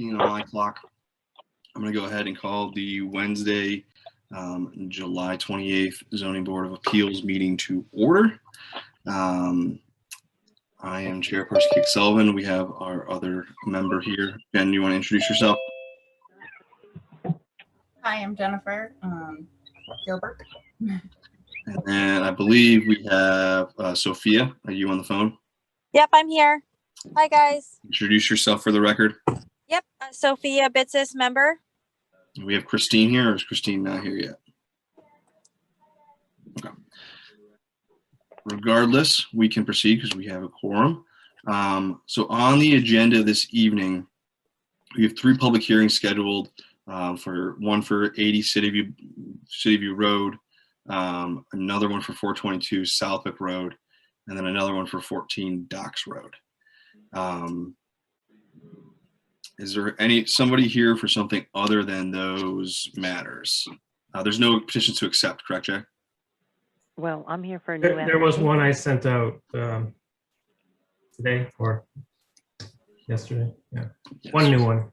On my clock. I'm going to go ahead and call the Wednesday, July 28th Zoning Board of Appeals meeting to order. I am Chairperson Kate Sullivan. We have our other member here. Ben, do you want to introduce yourself? Hi, I'm Jennifer Gilbert. And then I believe we have Sophia. Are you on the phone? Yep, I'm here. Hi, guys. Introduce yourself for the record. Yep, Sophia Bitsis, member. We have Christine here, or is Christine not here yet? Okay. Regardless, we can proceed because we have a quorum. So on the agenda this evening, we have 3 public hearings scheduled. One for 80 City View Road, another one for 422 Southwick Road, and then another one for 14 Docks Road. Is there somebody here for something other than those matters? There's no petitions to accept, correct, Jay? Well, I'm here for a new There was one I sent out today or yesterday. Yeah, Yes. one new one.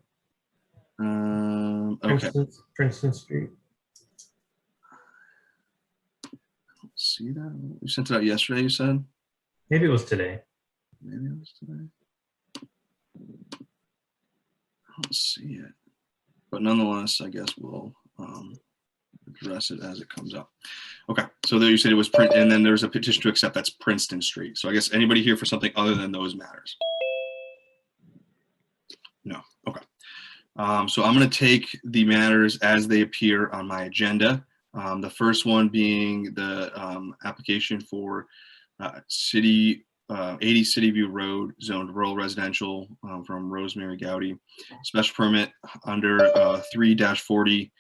Okay. Princeton Street. See that? You sent it out yesterday, you said? Maybe it was today. Maybe it was today. I don't see it. But nonetheless, I guess we'll address it as it comes up. Okay, so there you said it was print, and then there's a petition to accept, that's Princeton Street. So I guess anybody here for something other than those matters? No, okay. So I'm going to take the matters as they appear on my agenda. The first one being the application for 80 City View Road, zoned rural residential, from Rosemary Gowdy. Special permit under 3-40.4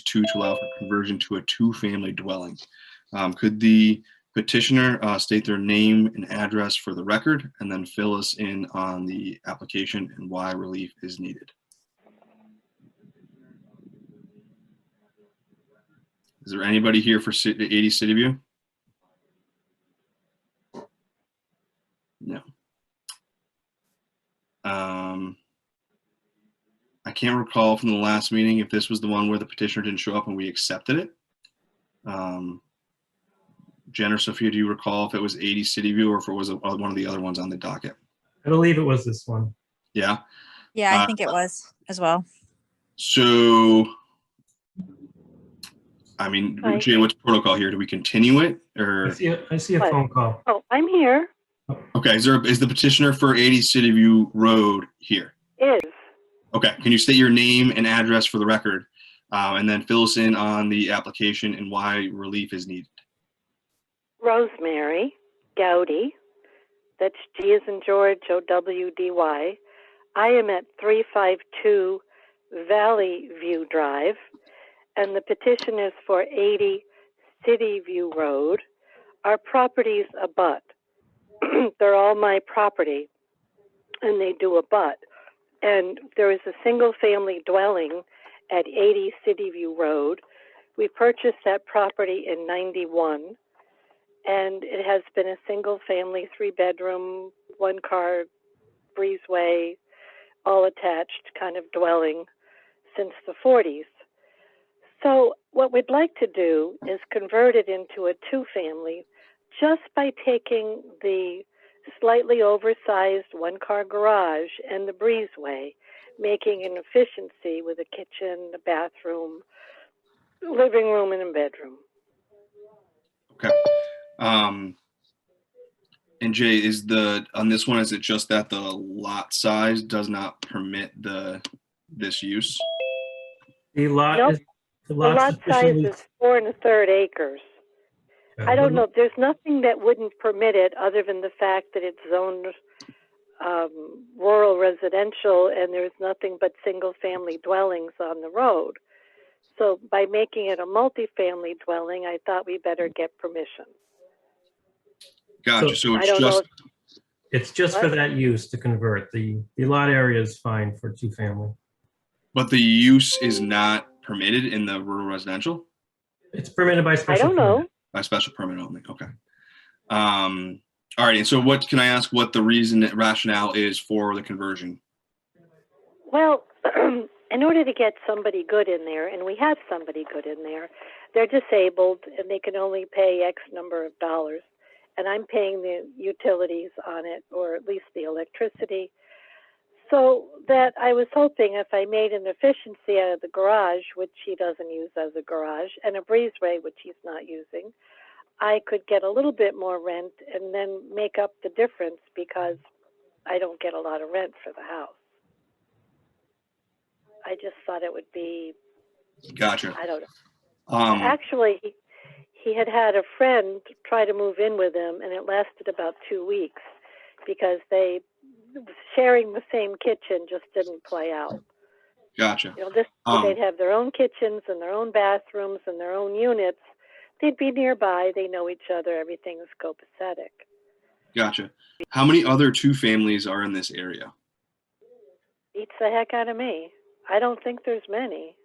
(2) to allow for conversion to a 2-family dwelling. Could the petitioner state their name and address for the record, and then fill us in on the application and why relief is needed? Is there anybody here for 80 City View? No. I can't recall from the last meeting if this was the one where the petitioner didn't show up and we accepted it. Jen or Sophia, do you recall if it was 80 City View or if it was one of the other ones on the docket? I believe it was this one. Yeah. Yeah, I think it was as well. So, I mean, Jay, what's protocol here? Do we continue it or? I see a phone call. Oh, I'm here. Okay, is the petitioner for 80 City View Road here? Is. Okay, can you state your name and address for the record, and then fill us in on the application and why relief is needed? Rosemary Gowdy. That's G as in George, O-W-D-Y. I am at 352 Valley View Drive, and the petition is for 80 City View Road. Our properties abut. They're all my property, and they do abut. And there is a single-family dwelling at 80 City View Road. We purchased that property in '91, and it has been a single-family, 3-bedroom, 1-car, breezeway, all attached kind of dwelling since the 40s. So what we'd like to do is convert it into a 2-family just by taking the slightly oversized 1-car garage and the breezeway, making an efficiency with a kitchen, a bathroom, living room, and a bedroom. Okay. And Jay, on this one, is it just that the lot size does not permit this use? The lot Nope. is The lot size is 4 1/3 acres. I don't know. There's nothing that wouldn't permit it other than the fact that it's zoned rural residential and there's nothing but single-family dwellings on the road. So by making it a multi-family dwelling, I thought we better get permission. Gotcha. So I don't know. It's just for that use to convert. The lot area is fine for 2-family. But the use is not permitted in the rural residential? It's permitted by special I don't know. permit. By special permit only. Okay. All right. And so can I ask what the rationale is for the conversion? Well, in order to get somebody good in there, and we have somebody good in there, they're disabled and they can only pay X number of dollars. And I'm paying the utilities on it, or at least the electricity. So that I was hoping if I made an efficiency out of the garage, which he doesn't use as a garage, and a breezeway, which he's not using, I could get a little bit more rent and then make up the difference because I don't get a lot of rent for the house. I just thought it would be, Gotcha. I don't know. Um, Actually, he had a friend try to move in with him, and it lasted about 2 weeks because they sharing the same kitchen just didn't play out. gotcha. You know, this they'd have their own kitchens and their own bathrooms and their own units. They'd be nearby. They know each other. Everything's copacetic. Gotcha. How many other two families are in this area? Beats the heck out of me. I don't think there's many.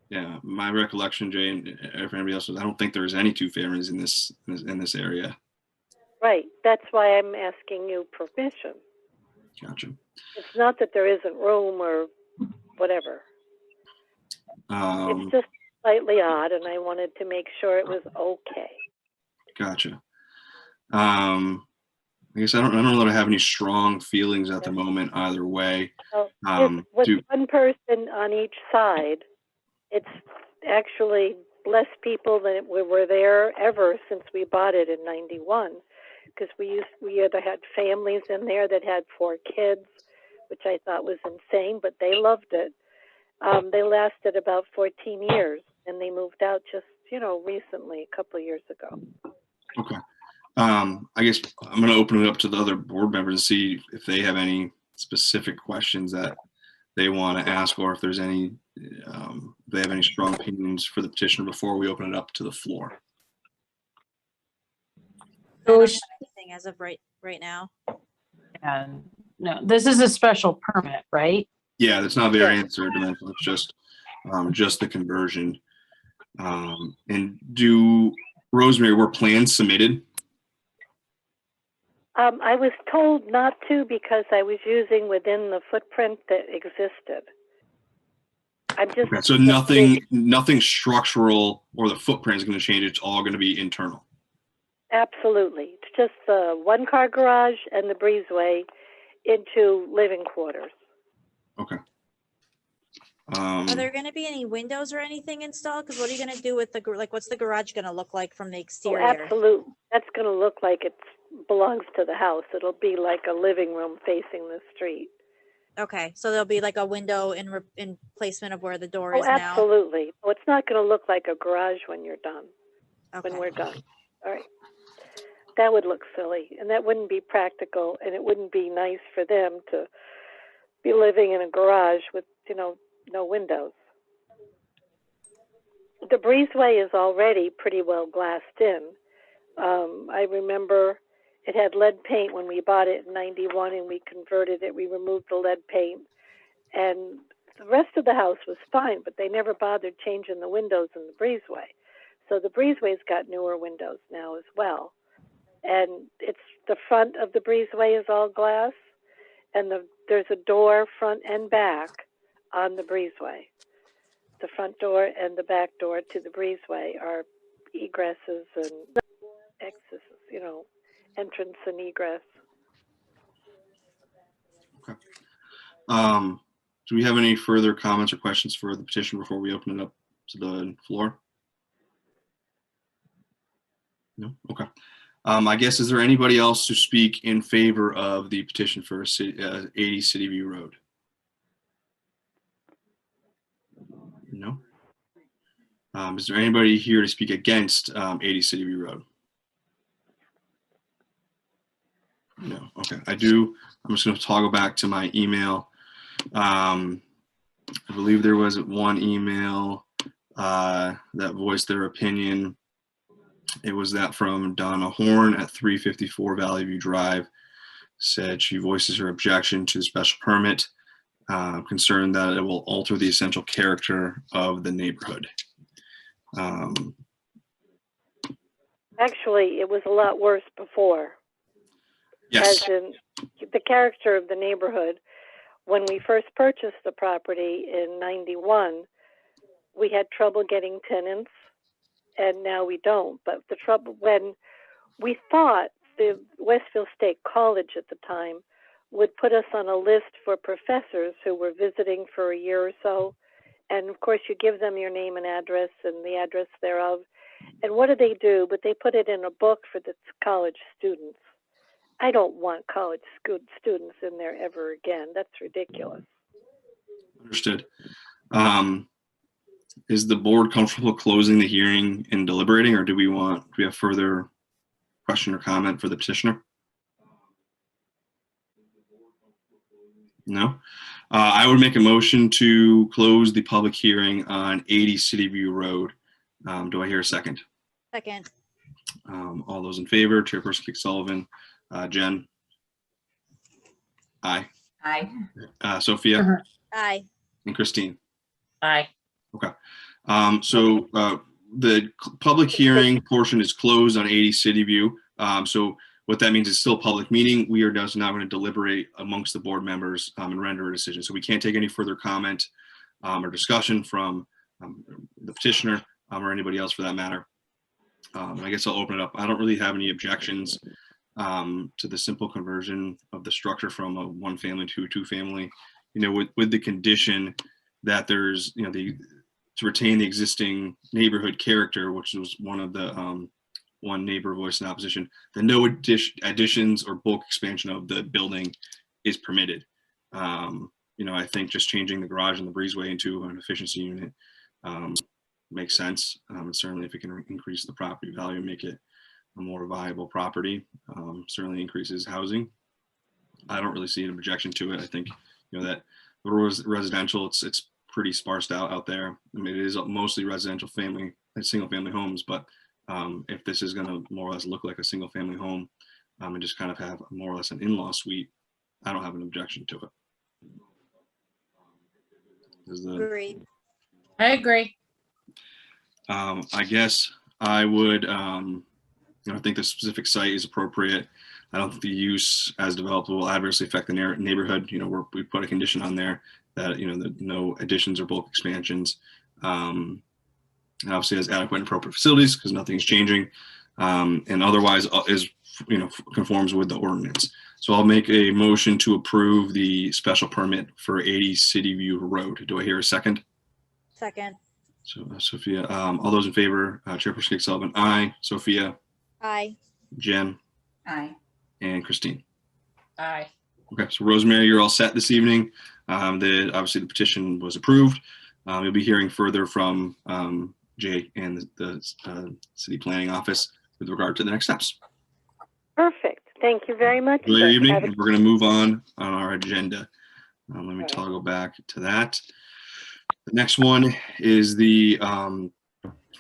Yeah, my recollection, Jay, and if anybody else, I don't think there's any two families in this area. Right. That's why I'm asking you permission. Gotcha. It's not that there isn't room or whatever. It's just slightly odd, and I wanted to make sure it was okay. Gotcha. I guess I don't know that I have any strong feelings at the moment either way. Well, with one person on each side, it's actually less people than were there ever since we bought it in '91. Because we either had families in there that had 4 kids, which I thought was insane, but they loved it. They lasted about 14 years, and they moved out just, recently, a couple of years ago. Okay. I guess I'm going to open it up to the other board members and see if they have any specific questions that they want to ask, or if there's any, if they have any strong opinions for the petitioner before we open it up to the floor. I don't have anything as of right now. And no, this is a special permit, right? Yeah, that's not variance or dimensional. It's just the conversion. And Rosemary, were plans submitted? I was told not to because I was using within the footprint that existed. I'm just Okay, so nothing structural or the footprint is going to change. It's all going to be internal. Absolutely. It's just the 1-car garage and the breezeway into living quarters. Okay. Are there going to be any windows or anything installed? Because what are you going to do with what's the garage going to look like from the exterior? Oh, absolutely. That's going to look like it belongs to the house. It'll be like a living room facing the street. Okay, so there'll be like a window in placement of where the door is now? Absolutely. Oh, it's not going to look like a garage when you're done, Okay. when we're done. All right. That would look silly, and that wouldn't be practical, and it wouldn't be nice for them to be living in a garage with, no windows. The breezeway is already pretty well glassed in. I remember it had lead paint when we bought it in '91, and we converted it. We removed the lead paint, and the rest of the house was fine, but they never bothered changing the windows in the breezeway. So the breezeway's got newer windows now as well. And it's the front of the breezeway is all glass, and there's a door front and back on the breezeway. The front door and the back door to the breezeway are egresses and exits, entrance and egress. Okay. Do we have any further comments or questions for the petition before we open it up to the floor? No? Okay. I guess, is there anybody else to speak in favor of the petition for 80 City View Road? No? Is there anybody here to speak against 80 City View Road? No. Okay. I'm just going to toggle back to my email. I believe there was one email that voiced their opinion. It was that from Donna Horn at 354 Valley View Drive. Said she voices her objection to the special permit, concerned that it will alter the essential character of the neighborhood. Actually, it was a lot worse before. Yes. As in the character of the neighborhood when we first purchased the property in 91, we had trouble getting tenants, and now we don't. But the trouble, when we thought the Westfield State College at the time would put us on a list for professors who were visiting for a year or so. And of course, you give them your name and address and the address thereof. And what do? But they put it in a book for the college students. I don't want college students in there ever again. That's ridiculous. Understood. Is the board comfortable closing the hearing and deliberating, or do we have further question or comment for the petitioner? No. I would make a motion to close the public hearing on 80 City View Road. Do I hear a second? Second. All those in favor, Chairperson Kick Sullivan, Jen? Aye. Aye. Sophia? Aye. And Christine? Aye. Okay. So the public hearing portion is closed on 80 City View. So what that means is still a public meeting. We are just now going to deliberate amongst the board members and render a decision. So we can't take any further comment or discussion from the petitioner or anybody else for that matter. I guess I'll open it up. I don't really have any objections to the simple conversion of the structure from a one family to a two family, with the condition that there's, to retain the existing neighborhood character, which was one of the one neighbor voice in opposition, that no additions or bulk expansion of the building is permitted. I think just changing the garage and the breezeway into an efficiency unit makes sense. Certainly if it can increase the property value, make it a more viable property, certainly increases housing. I don't really see an objection to it. I think, that the residential, it's pretty sparsed out there. I mean, it is mostly residential single family homes, but if this is going to more or less look like a single family home and just kind of have more or less an in-law suite, I don't have an objection to it. Agreed. I agree. I guess I would, I think the specific site is appropriate. I don't think the use as developed will adversely affect the neighborhood. We put a condition on there that, that no additions or bulk expansions. And obviously has adequate and appropriate facilities because nothing's changing. And otherwise is, conforms with the ordinance. So I'll make a motion to approve the special permit for 80 City View Road. Do I hear a second? Second. So Sophia, all those in favor, Chairperson Kick Sullivan, aye. Sophia? Aye. Jen? Aye. And Christine? Aye. Okay, so Rosemary, you're all set this evening. Obviously the petition was approved. You'll be hearing further from Jay and the city planning office with regard to the next steps. Perfect. Thank you very much. Enjoy your evening. And we're going to move on our agenda. Let me toggle back to that. The next one is the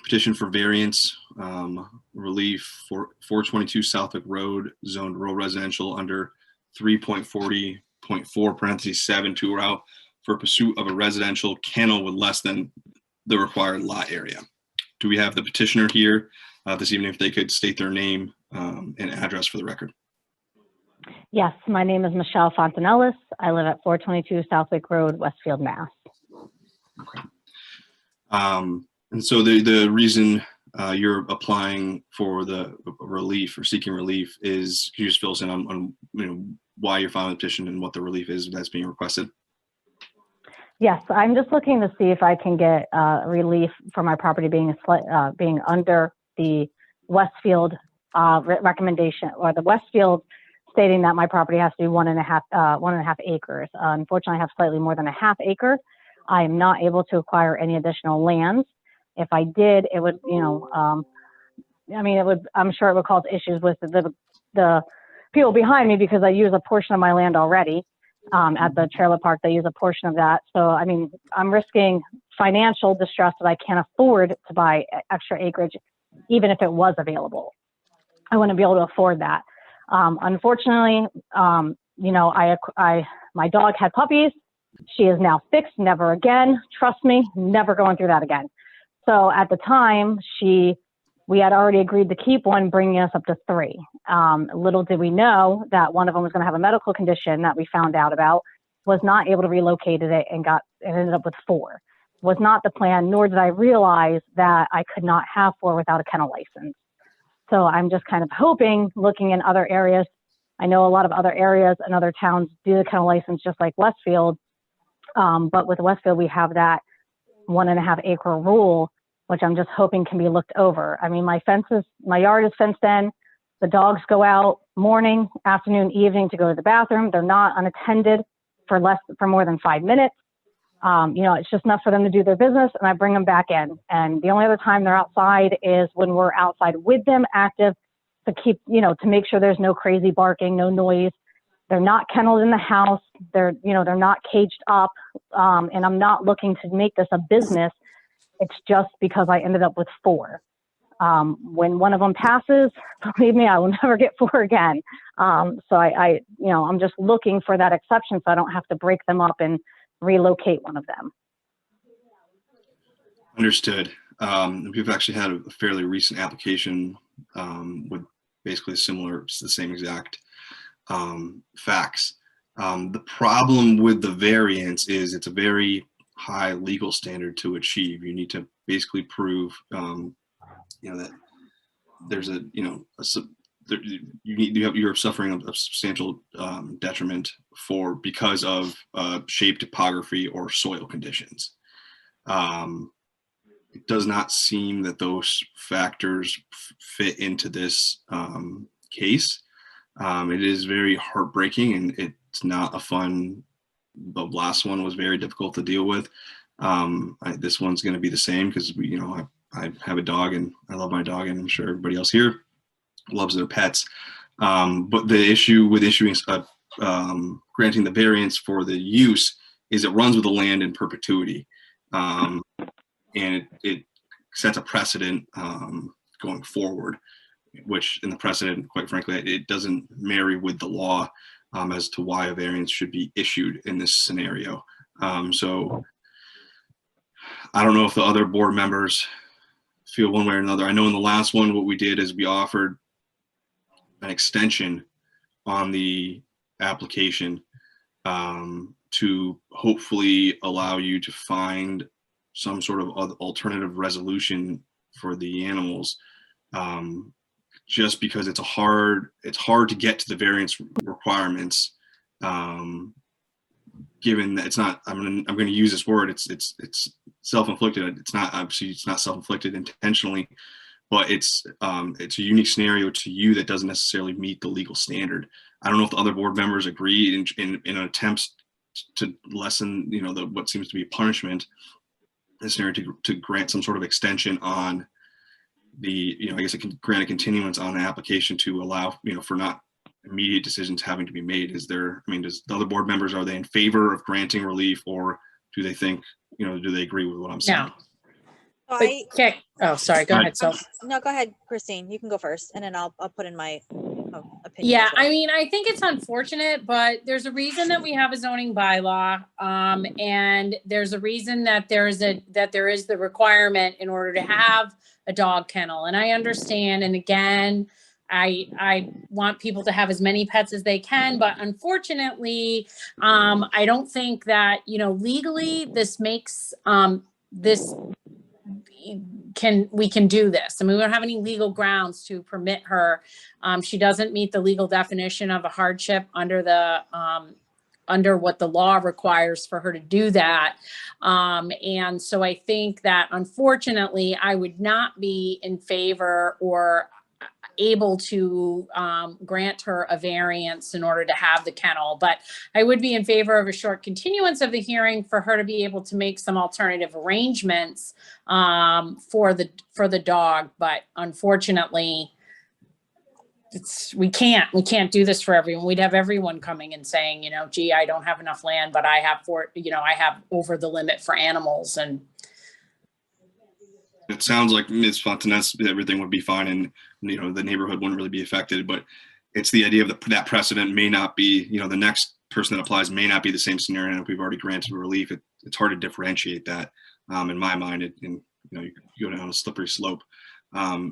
petition for variance relief for 422 Southwick Road, zoned rural residential under 3.40.4 parentheses 7 route for pursuit of a residential kennel with less than the required lot area. Do we have the petitioner here this evening? If they could state their name and address for the record. Yes, my name is Michelle Fontanellis. I live at 422 Southwick Road, Westfield, Mass. Okay. And so the reason you're applying for the relief or seeking relief is, can you just fill us in on why you're filing the petition and what the relief is that's being requested? Yes, I'm just looking to see if I can get relief for my property being under the Westfield recommendation, or the Westfield stating that my property has to be 1.5 acres. Unfortunately, I have slightly more than a half acre. I am not able to acquire any additional lands. If I did, it would, I'm sure it would cause issues with the people behind me because I use a portion of my land already. At the trailer park, they use a portion of that. So, I'm risking financial distress that I can't afford to buy extra acreage, even if it was available. I wouldn't be able to afford that. Unfortunately, my dog had puppies. She is now fixed, never again. Trust me, never going through that again. So at the time, we had already agreed to keep one, bringing us up to 3. Little did we know that one of them was going to have a medical condition that we found out about. was not able to relocate it and ended up with 4. Was not the plan, nor did I realize that I could not have 4 without a kennel license. So I'm just kind of hoping, looking in other areas. I know a lot of other areas and other towns do the kennel license just like Westfield. But with Westfield, we have that 1.5 acre rule, which I'm just hoping can be looked over. I mean, my yard is fenced in. The dogs go out morning, afternoon, evening to go to the bathroom. They're not unattended for more than 5 minutes. It's just enough for them to do their business, and I bring them back in. And the only other time they're outside is when we're outside with them active to keep, to make sure there's no crazy barking, no noise. They're not kenneled in the house. They're not caged up. And I'm not looking to make this a business. It's just because I ended up with 4. When one of them passes, believe me, I will never get 4 again. So I'm just looking for that exception so I don't have to break them up and relocate one of them. Understood. We've actually had a fairly recent application with basically the same exact facts. The problem with the variance is it's a very high legal standard to achieve. You need to basically prove, that there's you're suffering a substantial detriment because of shape, topography, or soil conditions. It does not seem that those factors fit into this case. It is very heartbreaking, and it's not a fun. The last one was very difficult to deal with. This one's going to be the same because I have a dog and I love my dog, and I'm sure everybody else here loves their pets. But the issue with issuing granting the variance for the use is it runs with the land in perpetuity, and it sets a precedent going forward, which in the precedent, quite frankly, it doesn't marry with the law as to why a variance should be issued in this scenario. So I don't know if the other board members feel one way or another. I know in the last one, what we did is we offered an extension on the application to hopefully allow you to find some sort of alternative resolution for the animals, just because it's hard to get to the variance requirements, given that it's not, I'm going to use this word, it's self-inflicted. It's not self-inflicted intentionally, but it's a unique scenario to you that doesn't necessarily meet the legal standard. I don't know if the other board members agree in an attempt to lessen, what seems to be a punishment, this scenario to grant some sort of extension on the, I guess it can grant a continuance on the application to allow, for not immediate decisions having to be made. Does the other board members, are they in favor of granting relief, or do they think, do they agree with what I'm saying? So Okay. Oh, sorry. Go ahead. So, no, go ahead, Christine. You can go first, and then I'll put in my opinion. yeah, as well. I mean, I think it's unfortunate, but there's a reason that we have a zoning bylaw, and there's a reason that there is the requirement in order to have a dog kennel. And I understand. And again, I want people to have as many pets as they can, but unfortunately, I don't think that, legally this makes, we can do this. I mean, we don't have any legal grounds to permit her. She doesn't meet the legal definition of a hardship under what the law requires for her to do that. And so I think that unfortunately, I would not be in favor or able to grant her a variance in order to have the kennel, but I would be in favor of a short continuance of the hearing for her to be able to make some alternative arrangements for the dog. But unfortunately, we can't do this for everyone. We'd have everyone coming and saying, gee, I don't have enough land, but I have I have over the limit for animals. And it sounds like Ms. Fontanez, everything would be fine, and the neighborhood wouldn't really be affected. But it's the idea of that precedent may not be, the next person that applies may not be the same scenario. If we've already granted relief, it's hard to differentiate that in my mind. You go down a slippery slope.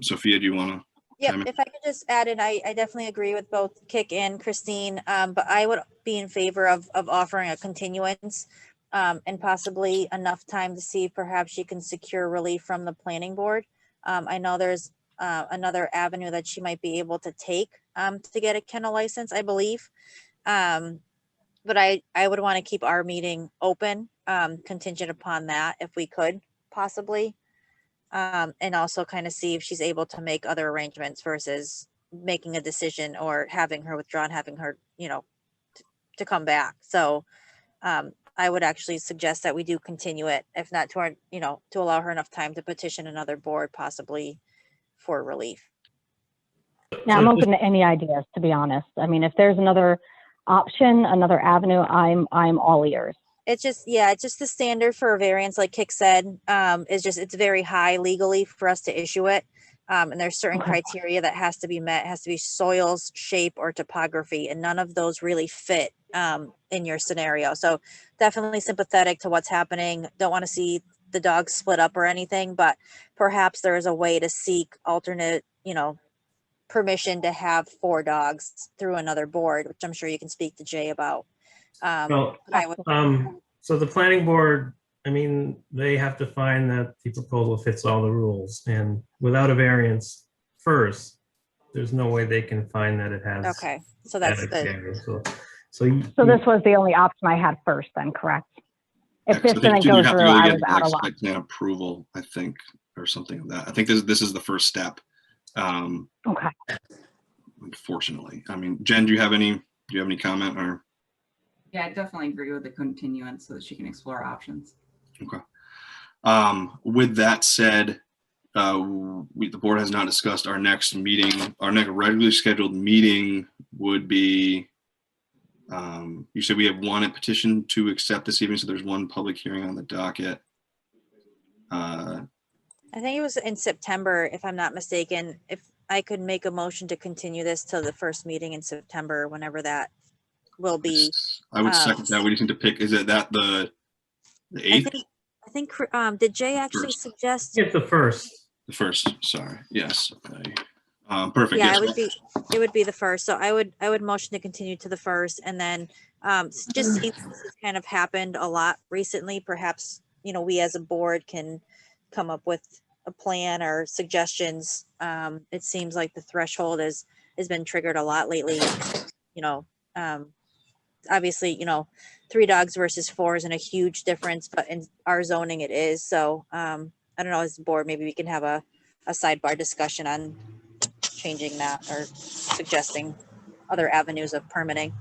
Sophia, do you want to Yep, chime in? if I could just add in, I definitely agree with both Kick and Christine, but I would be in favor of offering a continuance and possibly enough time to see if perhaps she can secure relief from the planning board. I know there's another avenue that she might be able to take to get a kennel license, I believe. But I would want to keep our meeting open, contingent upon that, if we could possibly. And also kind of see if she's able to make other arrangements versus making a decision or having her withdrawn, having her, to come back. So I would actually suggest that we do continue it, if not to our, to allow her enough time to petition another board possibly for relief. Yeah, I'm So open to any ideas, to be honest. I mean, if there's another option, another avenue, I'm all ears. It's just the standard for a variance, like Kick said, it's very high legally for us to issue it. And there's certain Okay. criteria that has to be met. It has to be soils, shape, or topography, and none of those really fit in your scenario. So definitely sympathetic to what's happening. Don't want to see the dogs split up or anything, but perhaps there is a way to seek alternate, permission to have 4 dogs through another board, which I'm sure you can speak to Jay about. Well, I would, so the planning board, I mean, they have to find that the proposal fits all the rules, and without a variance first, there's no way they can find that it has. okay, so that's that the, standard. So So this was the only option I had first then, correct? If this I think didn't you go have to through, go I get was out of luck. site plan approval, I think, or something of that. I think this is the first step. Okay. Unfortunately, I mean, Jen, do you have any comment or? Yeah, I definitely agree with the continuance so that she can explore options. Okay. With that said, the board has not discussed our next meeting. Our next regularly scheduled meeting would be, you said we have one petition to accept this evening, so there's one public hearing on the docket. I think it was in September, if I'm not mistaken. If I could make a motion to continue this till the first meeting in September, whenever that will be. I would second that. We just need to pick, is it that the 8th? I think, did Jay actually First. suggest? Get the first. The first, sorry. Yes. Perfect. Yeah, Yes. it would be the first. So I would motion to continue to the first, and then just since this has kind of happened a lot recently, perhaps, we as a board can come up with a plan or suggestions. It seems like the threshold has been triggered a lot lately. Obviously, 3 dogs versus 4 isn't a huge difference, but in our zoning it is. So I don't know, as a board, maybe we can have a sidebar discussion on changing that or suggesting other avenues of permitting.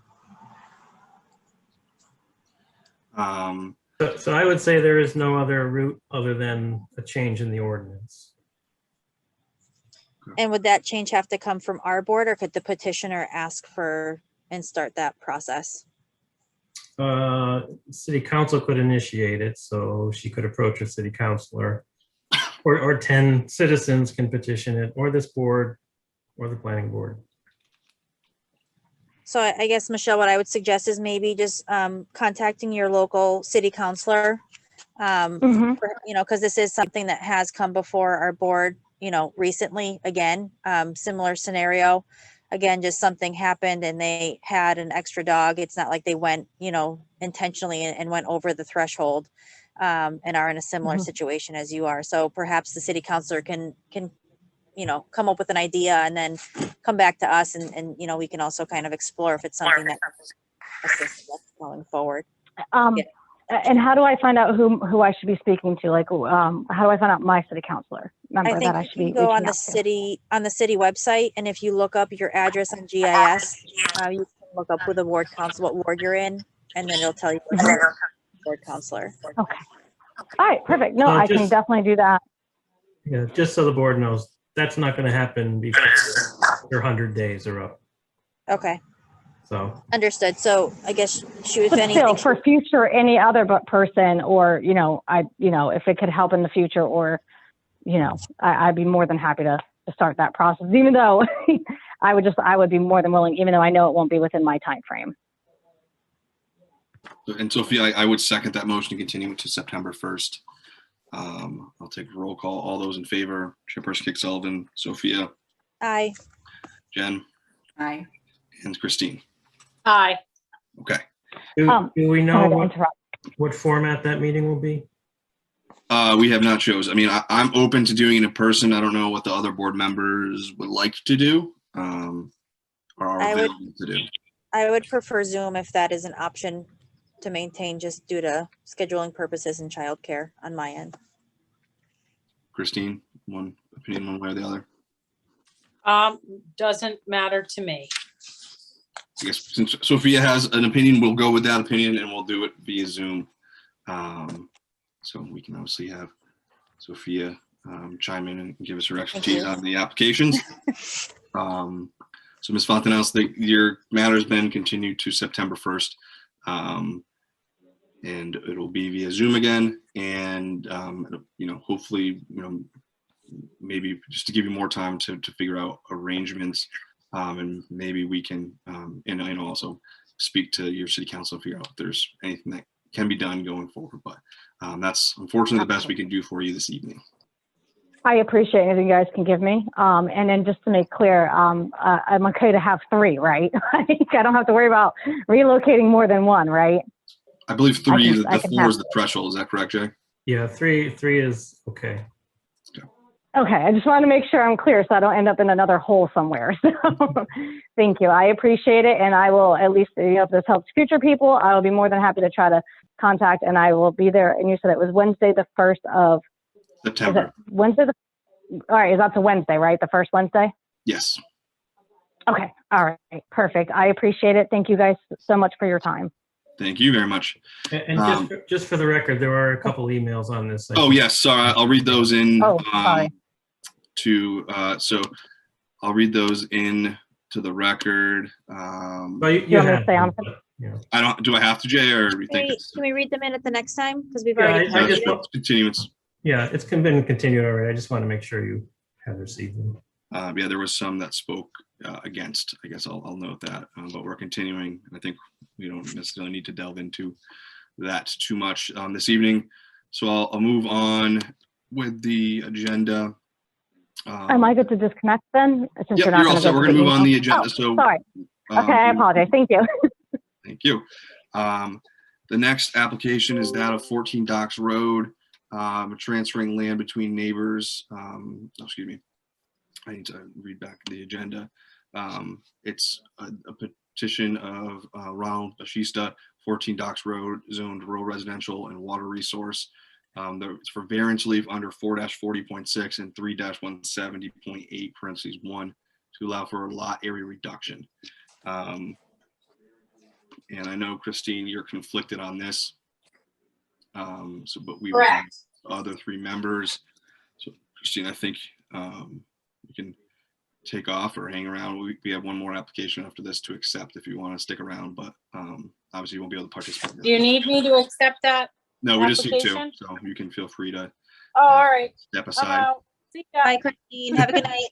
So I would say there is no other route other than a change in the ordinance. And would that change have to come from our board, or could the petitioner ask for and start that process? City council could initiate it, so she could approach a city councilor, or 10 citizens can petition it, or this board, or the planning board. So I guess, Michelle, what I would suggest is maybe just contacting your local city councilor, Mhm. because this is something that has come before our board, recently, again, similar scenario. Again, just something happened and they had an extra dog. It's not like they went, intentionally and went over the threshold, and are in a similar Mhm. situation as you are. So perhaps the city councilor can come up with an idea and then come back to us, and we can also kind of explore if it's something that assists us going forward. And how do I find out who I should be speaking to? Like, how do I find out my city councilor member I that think I you should be can go on reaching the out to? city website, and if you look up your address on GIS, you can look up with the ward council, what ward you're in, and then it'll tell you what ward councilor. Okay. All right, perfect. No, So I can just- definitely do that. Yeah, just so the board knows, that's not going to happen before your 100 days are up. Okay, So understood. So I guess if But anything, still, for future, any other person, or, if it could help in the future, or, I'd be more than happy to start that process, even though I would be more than willing, even though I know it won't be within my time frame. And Sophia, I would second that motion to continue to September 1st. I'll take a roll call. All those in favor, Chairperson Kick Sullivan, Sophia, Aye. Jen, Aye. and Christine. Aye. Okay. Do we know Sorry to what, interrupt. what format that meeting will be? We have not chose. I mean, I'm open to doing it in person. I don't know what the other board members would like to do, or are I would- available to do. I would prefer Zoom if that is an option to maintain just due to scheduling purposes and childcare on my end. Christine, one opinion, one way or the other. Doesn't matter to me. I guess since Sophia has an opinion, we'll go with that opinion and we'll do it via Zoom. So we can obviously have Sophia chime in and give us her expertise you. on the applications. So Ms. Fontanels, your matter has been continued to September 1st. And it'll be via Zoom again. And, hopefully, maybe just to give you more time to figure out arrangements. And maybe we can, and also speak to your city council, figure out if there's anything that can be done going forward. But that's unfortunately the best we can do for you this evening. I appreciate anything you guys can give me. And then just to make clear, I'm okay to have 3, right? I don't have to worry about relocating more than one, right? I believe 3, I the can 4 have is the threshold. Is that correct, Jay? Yeah, three is okay. Okay, I just want to make sure I'm clear so I don't end up in another hole somewhere. So thank you. I appreciate it. And I will at least, if this helps future people, I will be more than happy to try to contact, and I will be there. And you said it was Wednesday, the 1st of September. Wednesday. All right. That's a Wednesday, right? The first Wednesday? Yes. Okay. All right. Perfect. I appreciate it. Thank you guys so much for your time. Thank you very much. And just for the record, there are a couple emails on this. Oh, yes. Sorry. I'll read those in. Oh, sorry. So I'll read those in to the record. Well, you want me to have stay on? them, but, yeah. Do I have to, Jay, or do you think it's Can we read them in at the next time? Because we've Yeah, already I just completed. continuance? Yeah, it's been continued already. I just want to make sure you have received them. Yeah, there was some that spoke against. I guess I'll note that, but we're continuing. I think we don't necessarily need to delve into that too much this evening. So I'll move on with the agenda. Am I good to disconnect then? Since Yep, you're not you're all gonna set. go We're to going to move on the email? agenda. Oh, So sorry. Okay, I apologize. Thank you. Thank you. The next application is that of 14 Docks Road, transferring land between neighbors. Excuse me. I need to read back the agenda. It's a petition of Ronald Bashista, 14 Docks Road, zoned rural residential and water resource. It's for variance relief under 4-40.6 and 3-170.8 parentheses 1 to allow for a lot area reduction. And I know, Christine, you're conflicted on this. But we will have Correct. other 3 members. So Christine, I think you can take off or hang around. We have one more application after this to accept if you want to stick around, but obviously you won't be able to participate. Do you need me to accept that? No, we just need 2, application? so you can feel free to Oh, all right. step I'm aside. out. See ya. Bye, Christine. Have a good night.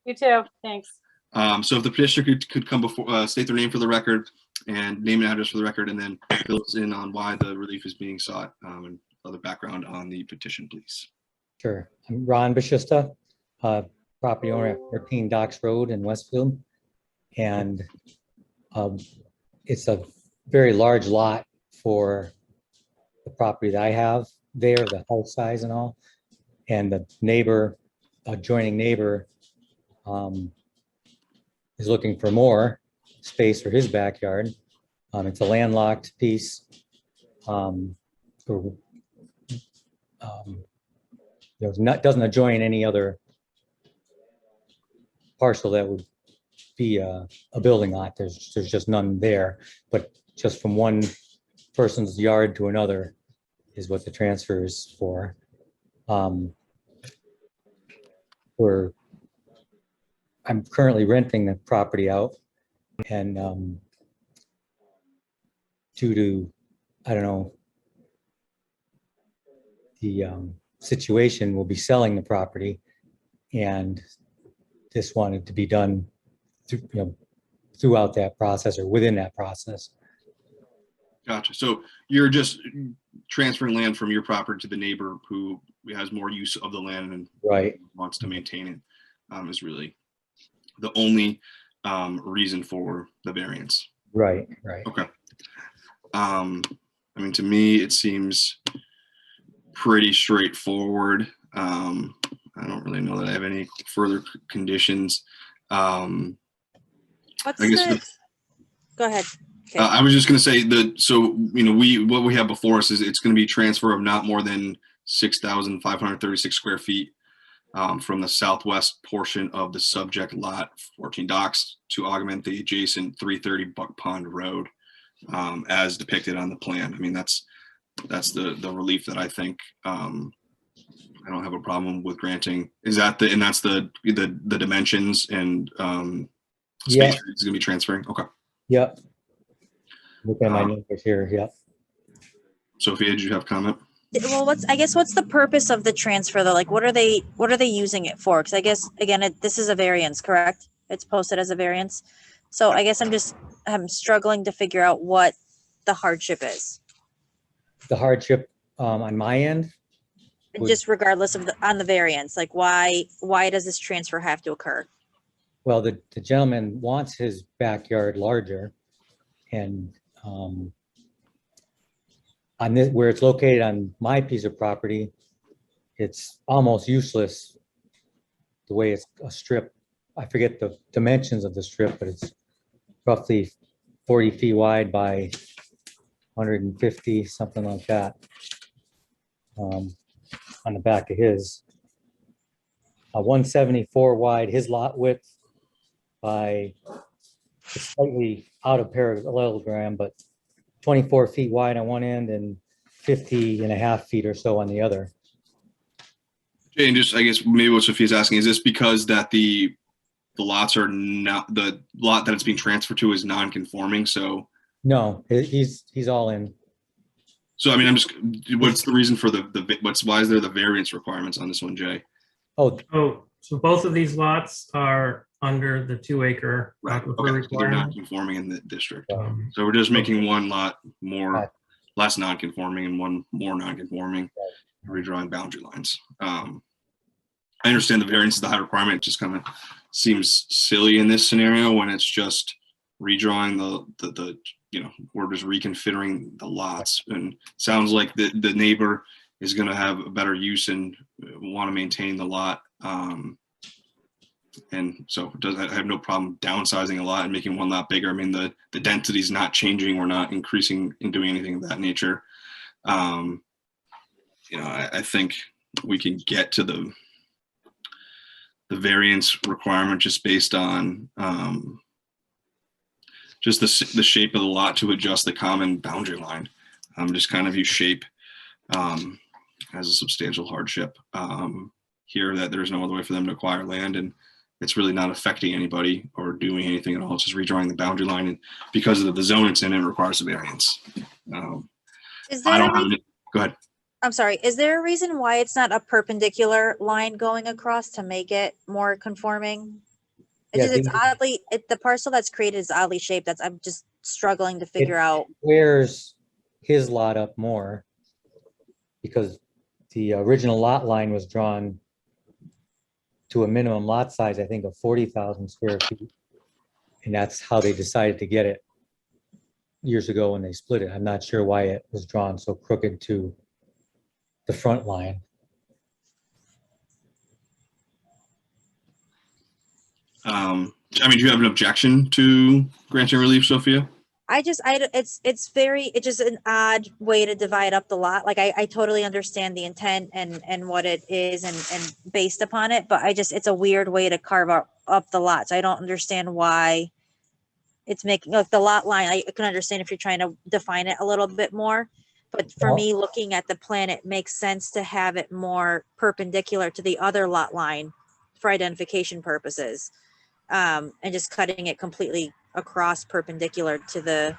You too. Thanks. So if the petitioner could come before, state their name for the record and name and address for the record, and then fill us in on why the relief is being sought, and other background on the petition, please. Sure. I'm Ron Bashista, property owner at 13 Docks Road in Westfield. And it's a very large lot for the property that I have there, the house size and all. And the neighbor, adjoining neighbor, is looking for more space for his backyard. It's a landlocked piece. Doesn't adjoin any other parcel that would be a building lot. There's just none there, but just from one person's yard to another is what the transfer is for. I'm currently renting the property out, and due to, I don't know, the situation, will be selling the property, and this wanted to be done throughout that process or within that process. Gotcha. So you're just transferring land from your property to the neighbor who has more use of the land and Right. wants to maintain it. is really the only reason for the variance. Right, right. Okay. I mean, to me, it seems pretty straightforward. I don't really know that I have any further conditions. What's I guess the, go ahead. Okay. I was just going to say that, so, you know, what we have before us is it's going to be transfer of not more than 6,536 square feet from the southwest portion of the subject lot 14 docks to augment the adjacent 330 Buck Pond Road as depicted on the plan. I mean, that's the relief that I think I don't have a problem with granting. Is that and that's the dimensions and Yeah. space is going to be transferring? Okay. Yep. Look at my numbers here. Yep. Sophia, did you have a comment? Well, what's the purpose of the transfer though? Like, what are they using it for? Because I guess, again, this is a variance, correct? It's posted as a variance. So I guess I'm struggling to figure out what the hardship is. The hardship on my end, And just regardless of on the variance, like why does this transfer have to occur? well, the gentleman wants his backyard larger, and on this, where it's located on my piece of property, it's almost useless the way it's a strip. I forget the dimensions of the strip, but it's roughly 40 feet wide by 150, something like that. On the back of his. 174 wide, his lot width by slightly out of parallelogram, but 24 feet wide on one end and 50.5 feet or so on the other. Jay, and just I guess maybe what Sophia's asking, is this because that the lots are not, the lot that it's being transferred to is non-conforming? So No, he's all in. I mean, what's the reason for why is there the variance requirements on this one, Jay? Oh, So both of these lots are under the 2-acre Right. aquifer Okay. So they're requirement. not conforming in the district. um, So we're just making one lot Right. less non-conforming and one more non-conforming, redrawing boundary lines. I understand the variance is the high requirement. It just kind of seems silly in this scenario when it's just redrawing the you know, we're just reconfiguring the lots, and sounds like the neighbor is going to have a better use and want to maintain the lot. And so I have no problem downsizing a lot and making one lot bigger. I mean, the density is not changing. We're not increasing and doing anything of that nature. You know, I think we can get to the variance requirement just based on just the shape of the lot to adjust the common boundary line. Just kind of use shape as a substantial hardship here, that there's no other way for them to acquire land, and it's really not affecting anybody or doing anything at all. It's just redrawing the boundary line, and because of the zone it's in, it requires a variance. Is I there don't have any, go ahead. I'm sorry, is there a reason why it's not a perpendicular line going across to make it more conforming? Yeah, It's oddly, the parcel that's created is oddly shaped. I'm just struggling to figure out. Where's his lot up more? Because the original lot line was drawn to a minimum lot size, I think, of 40,000 square feet. And that's how they decided to get it years ago when they split it. I'm not sure why it was drawn so crooked to the front line. I mean, do you have an objection to granting relief, Sophia? It's just an odd way to divide up the lot. Like I totally understand the intent and what it is and based upon it, but it's a weird way to carve up the lots. I don't understand why it's making, like, the lot line. I can understand if you're trying to define it a little bit more, but for me, looking at the plan, it makes sense to have it more perpendicular to the other lot line for identification purposes. And just cutting it completely across perpendicular to the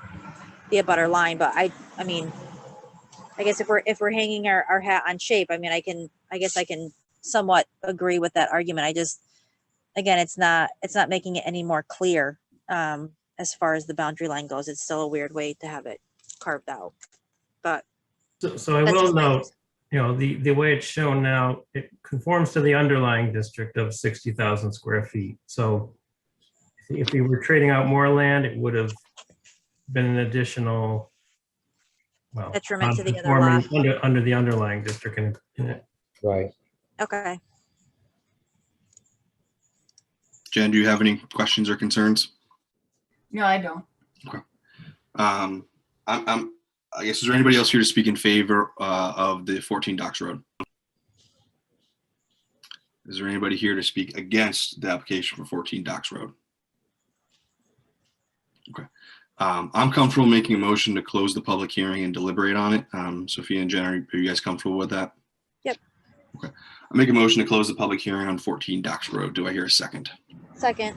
abutter line. But I mean, I guess if we're hanging our hat on shape, I mean, I guess I can somewhat agree with that argument. Again, it's not making it any more clear as far as the boundary line goes. It's still a weird way to have it carved out. But So I that's will just my note the way it's shown now, it conforms to the underlying district of 60,000 square feet. So if we were trading out more land, it would have been an additional, well, Detriment to the other lot. non-conforming under the underlying district in it. Right. Okay. Jen, do you have any questions or concerns? No, I don't. I guess, is there anybody else here to speak in favor of the 14 Docks Road? Is there anybody here to speak against the application for 14 Docks Road? Okay. I'm comfortable making a motion to close the public hearing and deliberate on it. Sophia and Jen, are you guys comfortable with that? Yep. Okay. I make a motion to close the public hearing on 14 Docks Road. Do I hear a second? Second.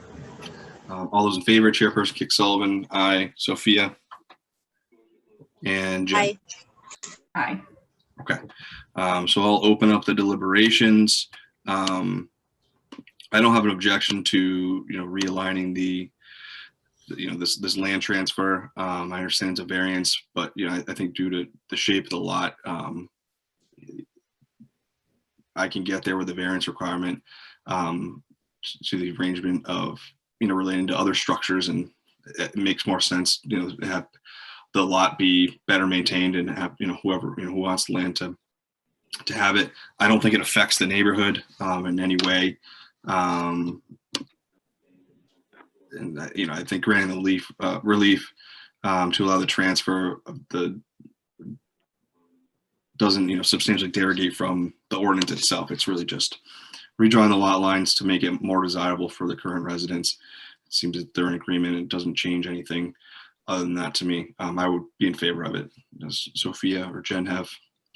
All those in favor, Chairperson Kick Sullivan, aye. Sophia? And Jen? Aye. Aye. Okay, so I'll open up the deliberations. I don't have an objection to, realigning this land transfer. I understand it's a variance, but, I think due to the shape of the lot, I can get there with the variance requirement to the arrangement of, relating to other structures, and it makes more sense, to have the lot be better maintained and have, whoever, who wants the land to have it. I don't think it affects the neighborhood in any way. And, I think granting the relief to allow the transfer of the doesn't, substantially derogate from the ordinance itself. It's really just redrawing the lot lines to make it more desirable for the current residents. It seems that they're in agreement. It doesn't change anything other than that to me. I would be in favor of it. Does Sophia or Jen have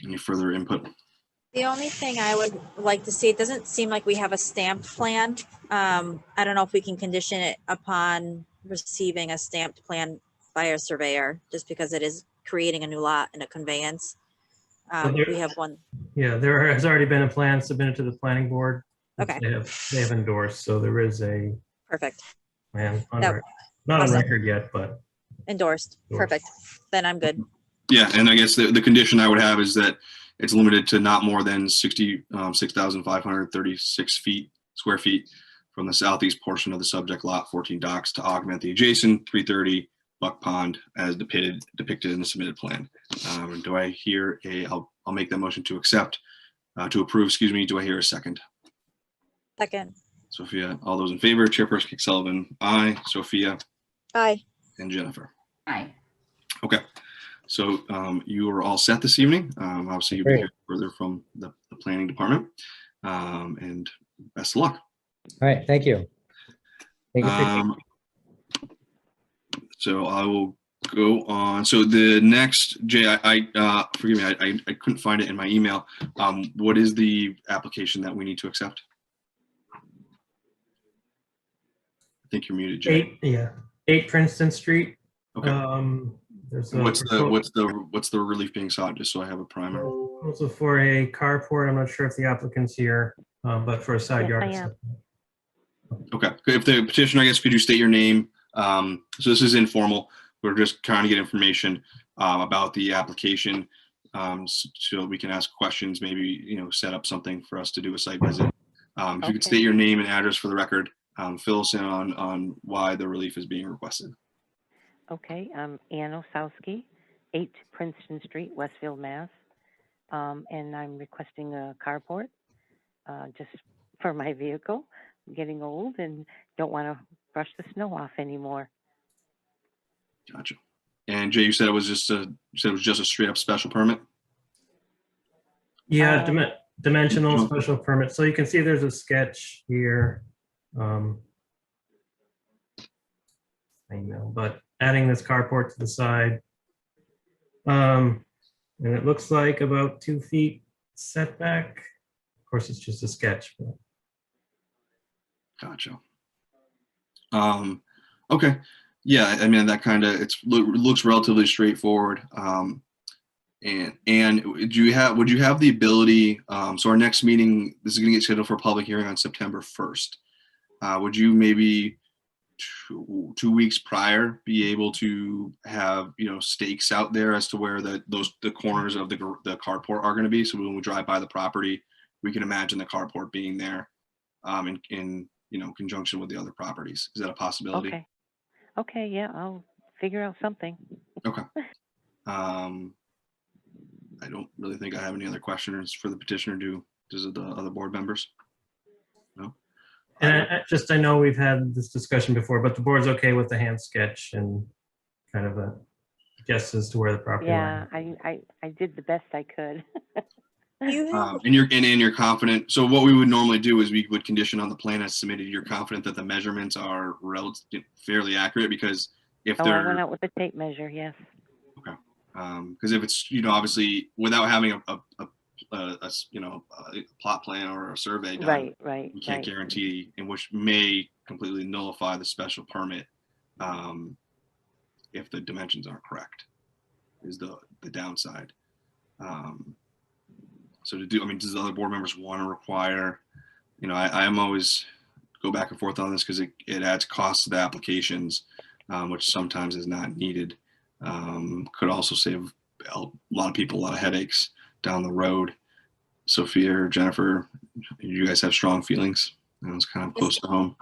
any further input? The only thing I would like to see, it doesn't seem like we have a stamped plan. I don't know if we can condition it upon receiving a stamped plan by a surveyor, just because it is creating a new lot and a conveyance. We have one. Yeah, there has already been a plan submitted to the planning board. which Okay. They have endorsed, so there is a Perfect. plan on That- record. Not on awesome. record yet, but Endorsed. Endorsed. Perfect. Then I'm good. Yeah, and I guess the condition I would have is that it's limited to not more than 6,536 square feet from the southeast portion of the subject lot 14 Docks to augment the adjacent 330 Buck Pond as depicted in the submitted plan. Do I hear I'll make that motion to accept, to approve, excuse me. Do I hear a second? Second. Sophia, all those in favor, Chairperson Kick Sullivan, aye. Sophia Aye. and Jennifer. Aye. Okay, so you are all set this evening. Obviously, you'll be Great. hearing further from the planning department, and best of luck. All right, thank you. Thank you. So I will go on. So the next, Jay, forgive me, I couldn't find it in my email. What is the application that we need to accept? I think you're muted, Jay. 8 Princeton Street. Okay. There's a What's the relief being sought, just so I have a primer? proposal for a carport. I'm not sure if the applicant's here, but for a side Yes, I yard. am. Okay, if the petitioner, I guess, could you state your name? So this is informal. We're just trying to get information about the application, so we can ask questions, maybe, set up something for us to do a site visit. If you could Okay. state your name and address for the record, fill us in on why the relief is being requested. Okay, I'm Ann Osowski, 8 Princeton Street, Westfield, Mass. And I'm requesting a carport just for my vehicle. I'm getting old and don't want to brush the snow off anymore. Gotcha. And Jay, you said it was just a straight up special permit? Yeah, Um, dimensional special permit. So you can see there's a sketch here. I know, but adding this carport to the side. And it looks like about 2 feet setback. Of course, it's just a sketch. But Gotcha. Okay. Yeah, I mean, that kind of, looks relatively straightforward. And would you have the ability, so our next meeting, this is going to get scheduled for a public hearing on September 1st. Would you maybe two weeks prior, be able to have, stakes out there as to where the corners of the carport are going to be. So when we drive by the property, we can imagine the carport being there in conjunction with the other properties. Is that a possibility? Okay. Okay, yeah, I'll figure out something. Okay. I don't really think I have any other questions for the petitioner. Does the other board members? No? And I know we've had this discussion before, but the board's okay with the hand sketch and kind of a guess as to where the property Yeah, line. I did the best I could. You have, And you're confident. So what we would normally do is we would condition on the plan as submitted. You're confident that the measurements are fairly accurate, because if Oh, I went they're, out with a tape measure, yes. because if it's, obviously without having a plot plan or a survey done, Right. we can't guarantee, and which may completely nullify the special permit if the dimensions aren't correct, is the downside. So does the other board members want to require, I'm always go back and forth on this because it adds costs to the applications, which sometimes is not needed. Could also save a lot of people a lot of headaches down the road. Sophia or Jennifer, you guys have strong feelings? It's kind of close to home.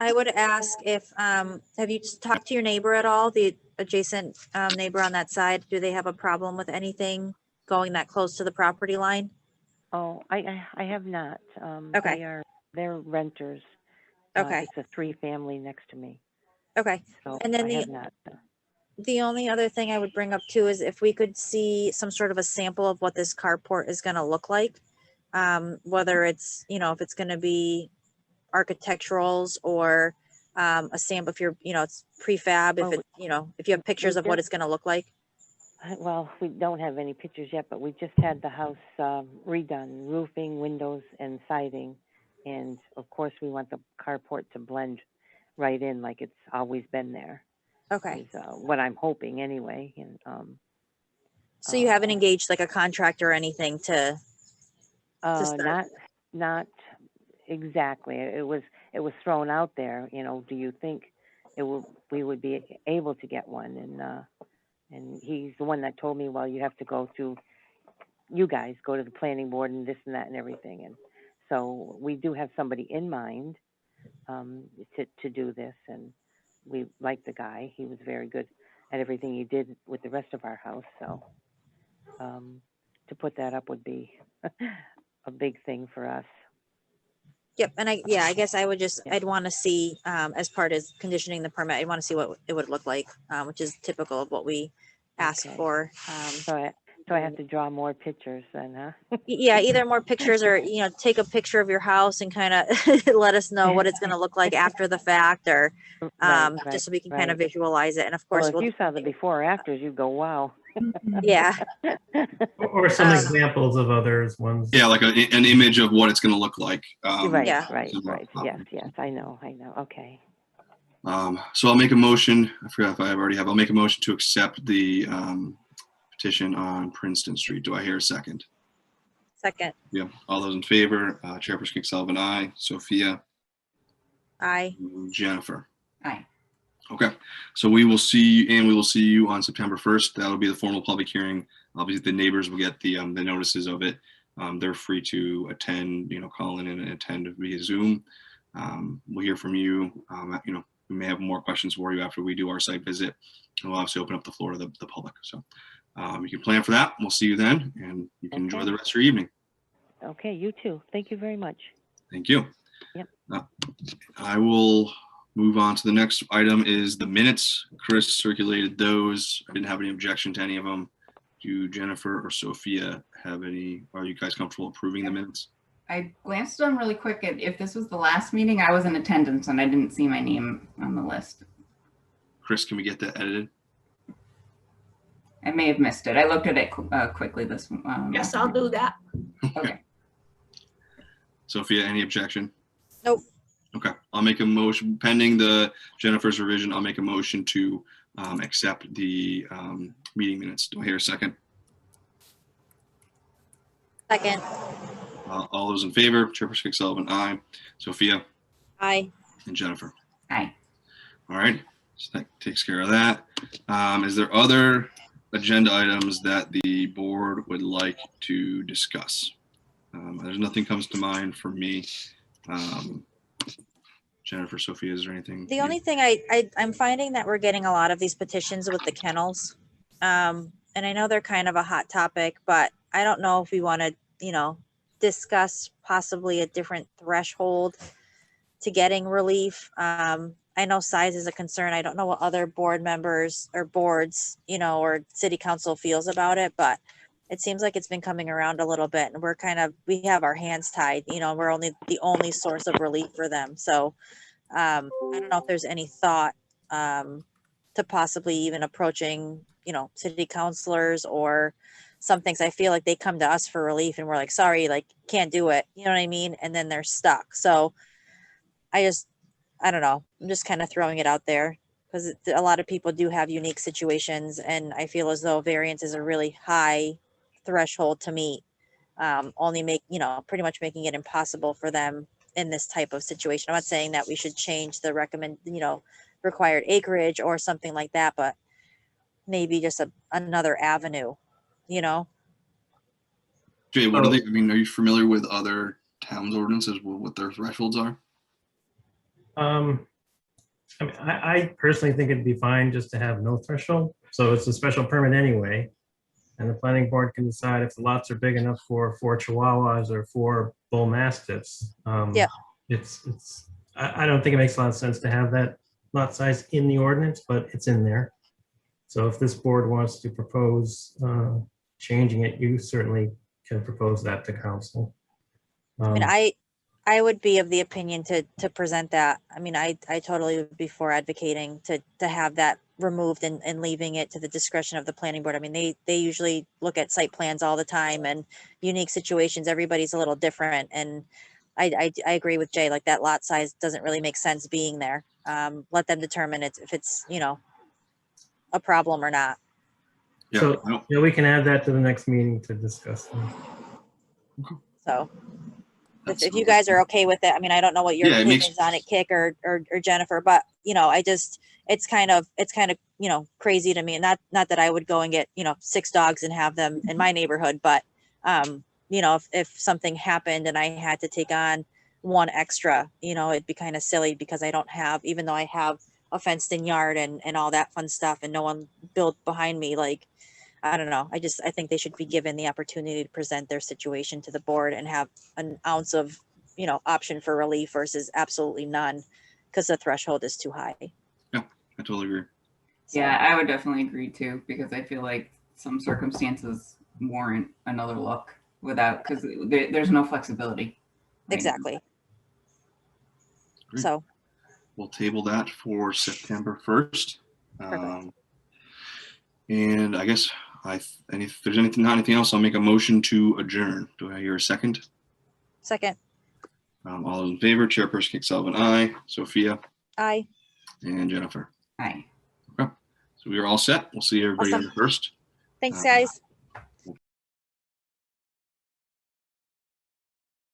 I would ask if, have you talked to your neighbor at all, the adjacent neighbor on that side? Do they have a problem with anything going that close to the property line? Oh, I have not. Okay. They're renters. Okay, It's a 3-family next to me, okay. so And then I have not. The only other thing I would bring up too is if we could see some sort of a sample of what this carport is gonna look like. Whether it's, if it's gonna be architecturals or a sample, if you're, it's prefab, if Oh, it, if you have pictures of what it's gonna look like. Well, we don't have any pictures yet, but we just had the house redone, roofing, windows, and siding. And of course, we want the carport to blend right in like it's always been there. Okay, Is what I'm hoping anyway. And so you haven't engaged like a contractor or anything to start? not exactly. It was thrown out there. Do you think we would be able to get one? And he's the one that told me, well, you have to go to the planning board and this and that and everything. And so we do have somebody in mind to do this, and we like the guy. He was very good at everything he did with the rest of our house. So to put that up would be a big thing for us. Yep, and I guess I would I'd want to see, as part of conditioning the permit, I want to see what it would look like, which is typical of what we ask Okay. for. So I have to draw more pictures then, huh? Yeah, either more pictures or, take a picture of your house and kind of let us know what it's going to look like after the fact, or just so we can kind of visualize it. And of course, Well, if you saw the before or afters, you'd go, wow. yeah, Or some examples of others ones. Yeah, like an image of what it's going to look like. Right, Yeah. right. Yes, I know. Okay. So I'll make a motion. I forgot if I already have. I'll make a motion to accept the petition on Princeton Street. Do I hear a second? second, Yeah. All those in favor? Chairperson Kick-Sullivan, aye. Sophia, aye. Jennifer. Aye. Okay. So we will see you on September 1st. That'll be the formal public hearing. Obviously, the neighbors will get the notices of it. They're free to attend, call in and attend via Zoom. We'll hear from you. We may have more questions for you after we do our site visit. And we'll obviously open up the floor to the public. So you can plan for that. We'll see you then, and you can enjoy Okay. the rest of your evening. Okay, you too. Thank you very much. Thank you. Yep. I will move on to the next item is the minutes. Chris circulated those. I didn't have any objection to any of them. Do Jennifer or Sophia have any? Are you guys comfortable approving the minutes? I glanced at them really quick. If this was the last meeting, I was in attendance and I didn't see my name on the list. Chris, can we get that edited? I may have missed it. I looked at it quickly this. Yes, I'll do that. Okay. Sophia, any objection? Nope. Okay, I'll make a motion pending the Jennifer's revision. I'll make a motion to accept the meeting minutes. Do I hear a second? Second, All those in favor, Chairperson Kick-Sullivan, aye. Sophia aye. and Jennifer. Aye. All right, so that takes care of that. Is there other agenda items that the board would like to discuss? There's nothing comes to mind for me. Jennifer, Sophia, is there anything? The only thing I'm finding that we're getting a lot of these petitions with the kennels. And I know they're kind of a hot topic, but I don't know if we want to, discuss possibly a different threshold to getting relief. I know size is a concern. I don't know what other board members or boards, or city council feels about it, but it seems like it's been coming around a little bit and we have our hands tied, we're the only source of relief for them. So I don't know if there's any thought to possibly even approaching, city councilors or some things. I feel like they come to us for relief and we're like, sorry, like can't do it. You know what I mean? And then they're stuck. So I don't know. I'm just kind of throwing it out there because a lot of people do have unique situations. And I feel as though variance is a really high threshold to meet. Pretty much making it impossible for them in this type of situation. I'm not saying that we should change the required acreage or something like that, but maybe just another avenue, Jay, what are they? I mean, are you familiar with other towns' ordinances, what their thresholds are? I personally think it'd be fine just to have no threshold. So it's a special permit anyway. And the planning board can decide if the lots are big enough for 4 Chihuahuas or 4 bull mastiffs. Yeah. I don't think it makes a lot of sense to have that lot size in the ordinance, but it's in there. So if this board wants to propose changing it, you certainly can propose that to council. I would be of the opinion to present that. I mean, I totally would be for advocating to have that removed and leaving it to the discretion of the planning board. I mean, they usually look at site plans all the time and unique situations. Everybody's a little different. And I agree with Jay, like that lot size doesn't really make sense being there. Let them determine if it's, a problem or not. Yeah. So we can add that to the next meeting to discuss. So if you guys are okay with it, I mean, I don't know what your Yeah, opinion is on it, Kick or Jennifer, but it's kind of, crazy to me. Not that I would go and get, 6 dogs and have them in my neighborhood, but, if something happened and I had to take on 1 extra, it'd be kind of silly because I don't have, even though I have a fenced in yard and all that fun stuff and no one built behind me, like, I don't know. I think they should be given the opportunity to present their situation to the board and have an ounce of, option for relief versus absolutely none because the threshold is too high. Yeah, I totally agree. Yeah, I would definitely agree too, because I feel like some circumstances warrant another look because there's no flexibility. Right? Exactly. Great. So We'll table that for September 1st. Perfect. And I guess if there's not anything else, I'll make a motion to adjourn. Do I hear a second? second, All those in favor, Chairperson Kick Sullivan, aye. Sophia aye. and Jennifer. Aye. Okay. So we are all set. We'll see everybody on the 1st. Thanks, guys.